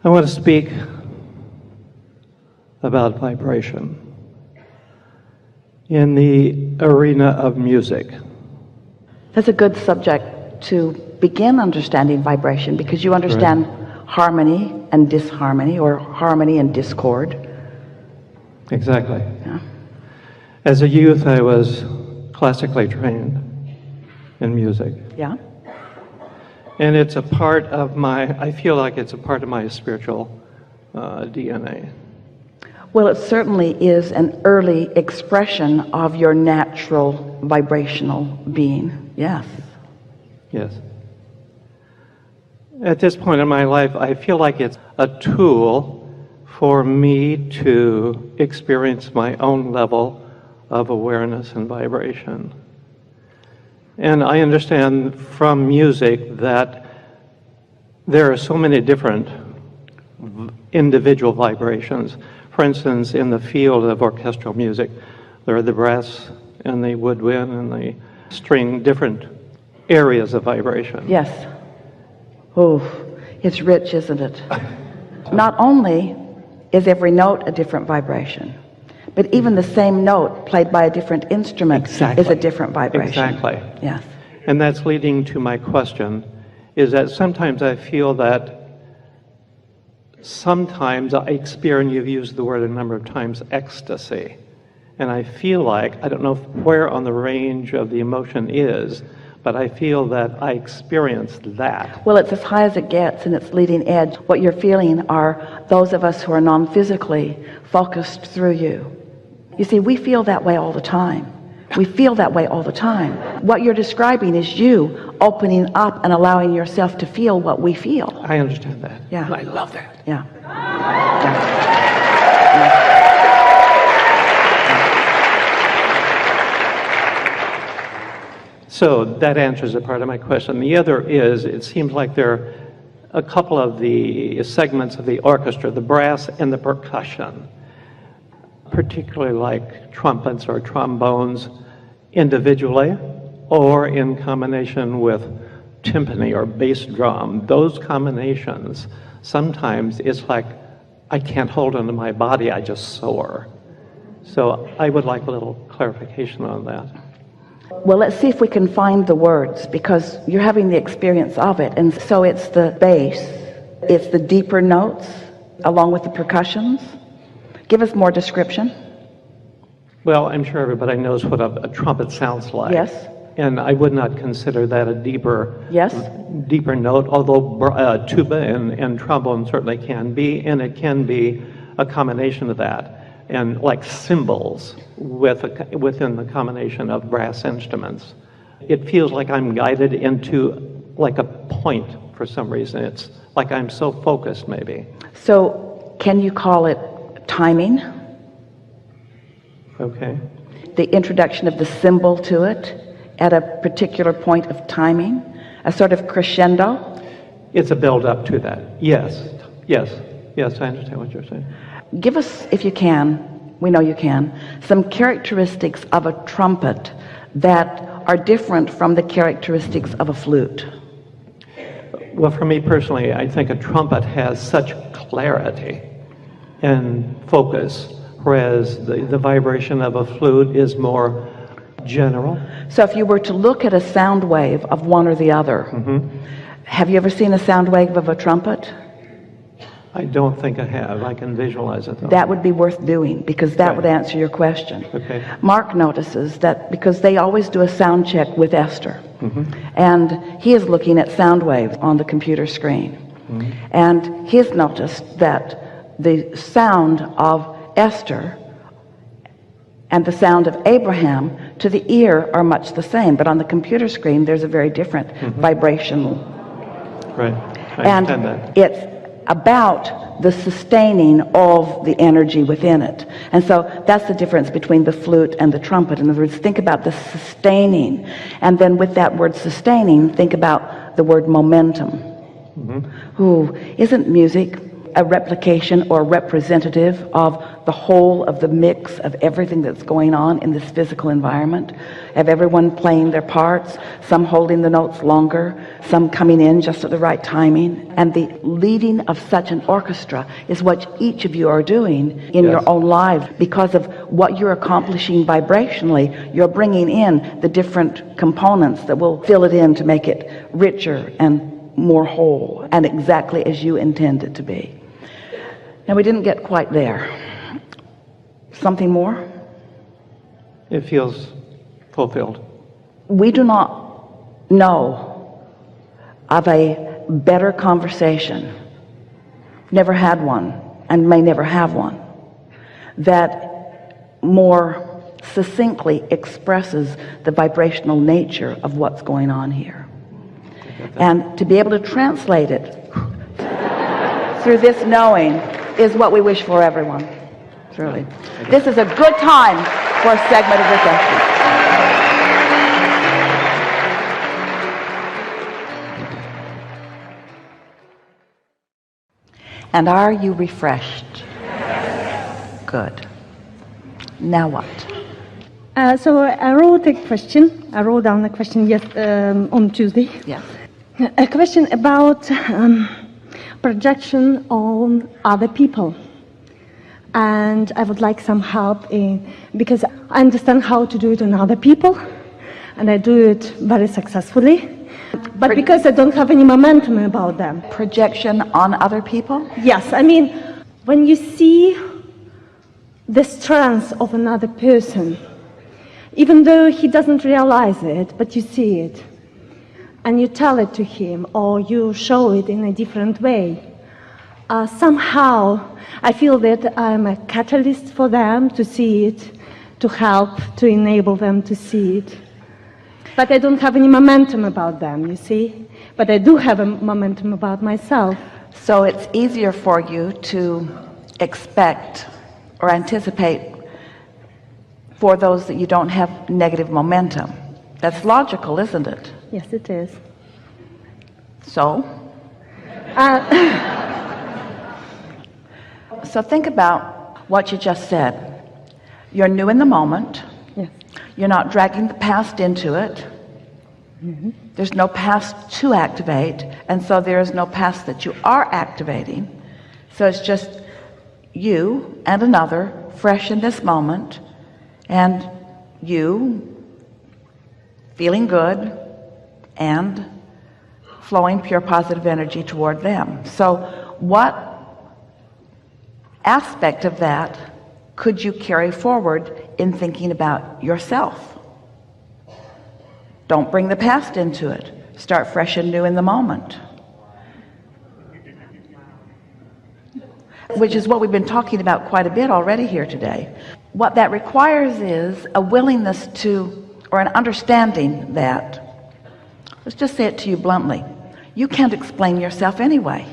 I want to speak about vibration in the arena of music. That's a good subject to begin understanding vibration, because you understand harmony and disharmony, or harmony and discord. Exactly. Yeah. As a youth, I was classically trained in music. Yeah. And it's a part of I feel like it's a part of my spiritual DNA. Well, it certainly is an early expression of your natural vibrational being. Yes. Yes. At this point in my life, I feel like it's a tool for me to experience my own level of awareness and vibration. And I understand from music that there are so many different individual vibrations. For instance, in the field of orchestral music, there are the brass and the woodwind and the string, different areas of vibration. Yes. Oh, it's rich, isn't it? Not only is every note a different vibration, but even the same note played by a different instrument is a different vibration. Exactly. Yes. And that's leading to my question, is that sometimes I feel that sometimes I experience, you've used the word a number of times, ecstasy. And I feel like, I don't know where on the range of the emotion is, but I feel that I experienced that. Well, it's as high as it gets, and it's leading edge. What you're feeling are those of us who are non-physically focused through you. You see, we feel that way all the time. We feel that way all the time. What you're describing is you opening up and allowing yourself to feel what we feel. I understand that. Yeah. And I love that. Yeah. So that answers a part of my question. The other is, it seems like there are a couple of the segments of the orchestra, the brass and the percussion, particularly like trumpets or trombones individually or in combination with timpani or bass drum. Those combinations, sometimes it's like I can't hold onto my body, I just soar. So I would like a little clarification on that. Well, let's see if we can find the words, because you're having the experience of it. And so it's the bass, it's the deeper notes along with the percussions. Give us more description. Well, I'm sure everybody knows what a trumpet sounds like. Yes. And I would not consider that a deeper note, although tuba and trombone certainly can be, and it can be a combination of that. And like cymbals within the combination of brass instruments. It feels like I'm guided into like a point for some reason. It's like I'm so focused maybe. So can you call it timing? Okay. The introduction of the cymbal to it at a particular point of timing, a sort of crescendo? It's a build up to that. Yes, I understand what you're saying. Give us, if you can, we know you can, some characteristics of a trumpet that are different from the characteristics of a flute. Well, for me personally, I think a trumpet has such clarity and focus, whereas the vibration of a flute is more general. So if you were to look at a sound wave of one or the other, have you ever seen a sound wave of a trumpet? I don't think I have. I can visualize it though. That would be worth doing, because that would answer your question. Okay. Mark notices that, because they always do a sound check with Esther, and he is looking at sound waves on the computer screen, and he's noticed that the sound of Esther and the sound of Abraham to the ear are much the same, but on the computer screen there's a very different vibrational. Right. I understand that. It's about the sustaining of the energy within it. And so that's the difference between the flute and the trumpet. In other words, think about the sustaining, and then with that word sustaining, think about the word momentum. Ooh, isn't music a replication or representative of the whole of the mix of everything that's going on in this physical environment, of everyone playing their parts, some holding the notes longer, some coming in just at the right timing. And the leading of such an orchestra is what each of you are doing in your own lives. Because of what you're accomplishing vibrationally, you're bringing in the different components that will fill it in to make it richer and more whole and exactly as you intend it to be. Now, we didn't get quite there. Something more? It feels fulfilled. We do not know of a better conversation, never had one and may never have one, that more succinctly expresses the vibrational nature of what's going on here. And to be able to translate it through this knowing is what we wish for everyone. Truly. This is a good time for a segment of reflection. And are you refreshed? Good. Now what? So I wrote a question. I wrote down a question on Tuesday. Yes. A question about projection on other people. And I would like some help because I understand how to do it on other people, and I do it very successfully. But because I don't have any momentum about them. Projection on other people? Yes, I mean, when you see the strength of another person, even though he doesn't realize it, but you see it, and you tell it to him, or you show it in a different way, somehow I feel that I'm a catalyst for them to see it, to help, to enable them to see it. But I don't have any momentum about them, you see? But I do have a momentum about myself. So it's easier for you to expect or anticipate for those that you don't have negative momentum. That's logical, isn't it? Yes, it is. So? So think about what you just said. You're new in the moment. Yes. You're not dragging the past into it. Mm-hmm. There's no past to activate, and so there is no past that you are activating. So it's just you and another fresh in this moment, and you feeling good and flowing pure positive energy toward them. So what aspect of that could you carry forward in thinking about yourself? Don't bring the past into it. Start fresh and new in the moment. Which is what we've been talking about quite a bit already here today. What that requires is a willingness to, or an understanding that, let's just say it to you bluntly, you can't explain yourself anyway.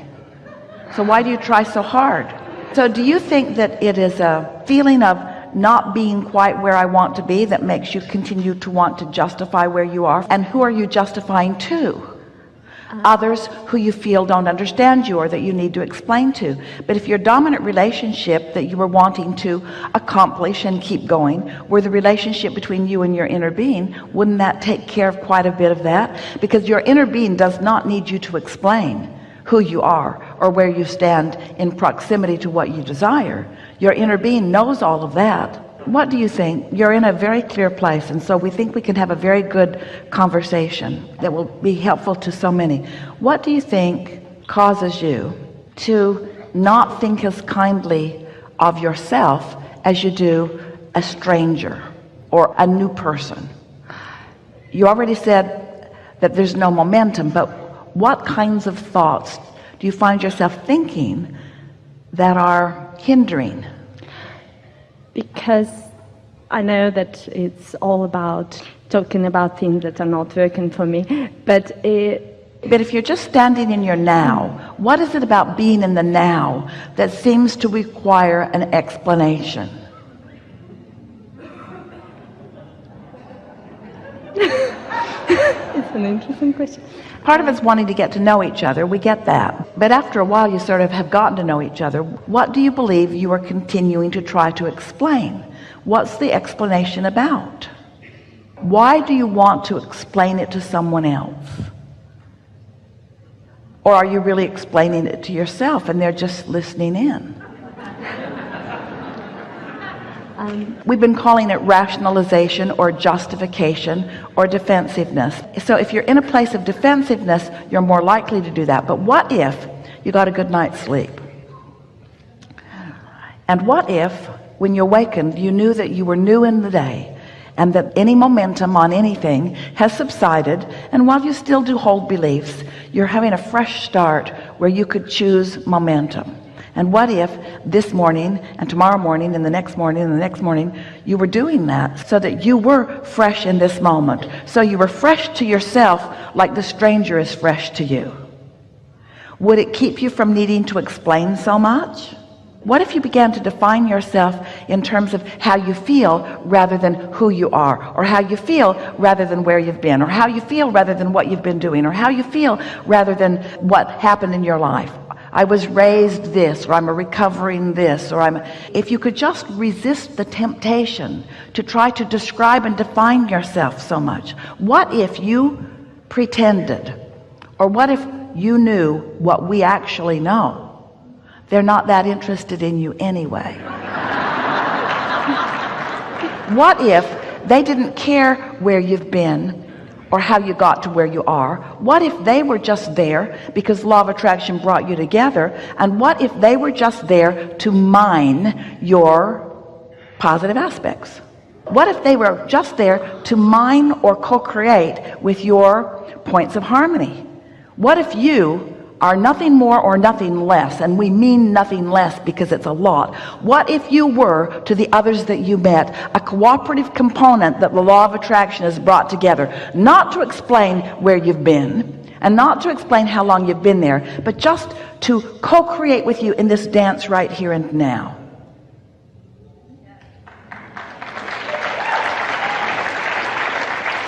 So why do you try so hard? So do you think that it is a feeling of not being quite where I want to be that makes you continue to want to justify where you are? And who are you justifying to? Others who you feel don't understand you or that you need to explain to. But if your dominant relationship that you were wanting to accomplish and keep going were the relationship between you and your inner being, wouldn't that take care of quite a bit of that? Because your inner being does not need you to explain who you are or where you stand in proximity to what you desire. Your inner being knows all of that. What do you think? You're in a very clear place, and so we think we can have a very good conversation that will be helpful to so many. What do you think causes you to not think as kindly of yourself as you do a stranger or a new person? You already said that there's no momentum, but what kinds of thoughts do you find yourself thinking that are hindering? Because I know that it's all about talking about things that are not working for me, but if you're just standing in your now, what is it about being in the now that seems to require an explanation? It's an interesting question. Part of it's wanting to get to know each other. We get that. But after a while, you sort of have gotten to know each other. What do you believe you are continuing to try to explain? What's the explanation about? Why do you want to explain it to someone else? Or are you really explaining it to yourself and they're just listening in? We've been calling it rationalization or justification or defensiveness. So if you're in a place of defensiveness, you're more likely to do that. But what if you got a good night's sleep? And what if, when you awakened, you knew that you were new in the day and that any momentum on anything has subsided, and while you still do hold beliefs, you're having a fresh start where you could choose momentum? And what if this morning and tomorrow morning and the next morning and the next morning you were doing that, so that you were fresh in this moment, so you were fresh to yourself like the stranger is fresh to you? Would it keep you from needing to explain so much? What if you began to define yourself in terms of how you feel rather than who you are, or how you feel rather than where you've been, or how you feel rather than what you've been doing, or how you feel rather than what happened in your life? I was raised this, or I'm a recovering this, or if you could just resist the temptation to try to describe and define yourself so much. What if you pretended, or what if you knew what we actually know? They're not that interested in you anyway. What if they didn't care where you've been or how you got to where you are? What if they were just there because law of attraction brought you together? And what if they were just there to mine your positive aspects? What if they were just there to mine or co-create with your points of harmony? What if you are nothing more or nothing less, and we mean nothing less because it's a lot? What if you were, to the others that you met, a cooperative component that the law of attraction has brought together, not to explain where you've been and not to explain how long you've been there, but just to co-create with you in this dance right here and now?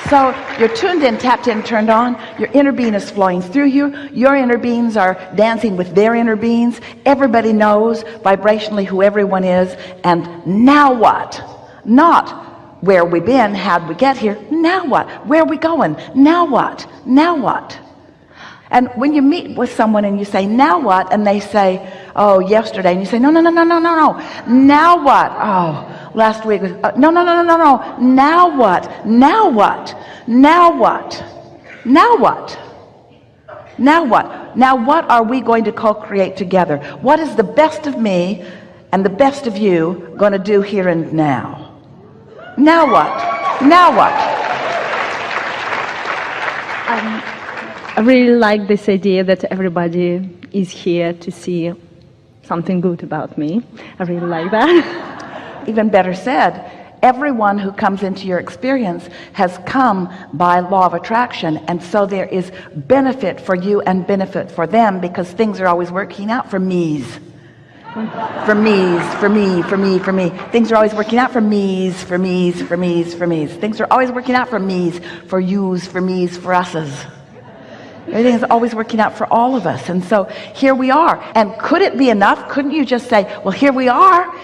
So you're tuned in, tapped in, turned on. Your inner being is flowing through you. Your inner beings are dancing with their inner beings. Everybody knows vibrationally who everyone is. And now what? Not where we've been, how'd we get here? Now what? Where are we going? Now what? Now what? And when you meet with someone and you say, now what? And they say, oh, yesterday. And you say, no. Now what? Oh, last week was, no. Now what? Now what? Now what? Now what? Now what? Now what are we going to co-create together? What is the best of me and the best of you going to do here and now? Now what? Now what? I really like this idea that everybody is here to see something good about me. I really like that. Even better said, everyone who comes into your experience has come by law of attraction, and so there is benefit for you and benefit for them, because things are always working out for me's. For me's, for me. Things are always working out for me's, for me's. Things are always working out for me's, for you's, for me's, for us's. Everything is always working out for all of us. And so here we are. And could it be enough? Couldn't you just say, well, here we are.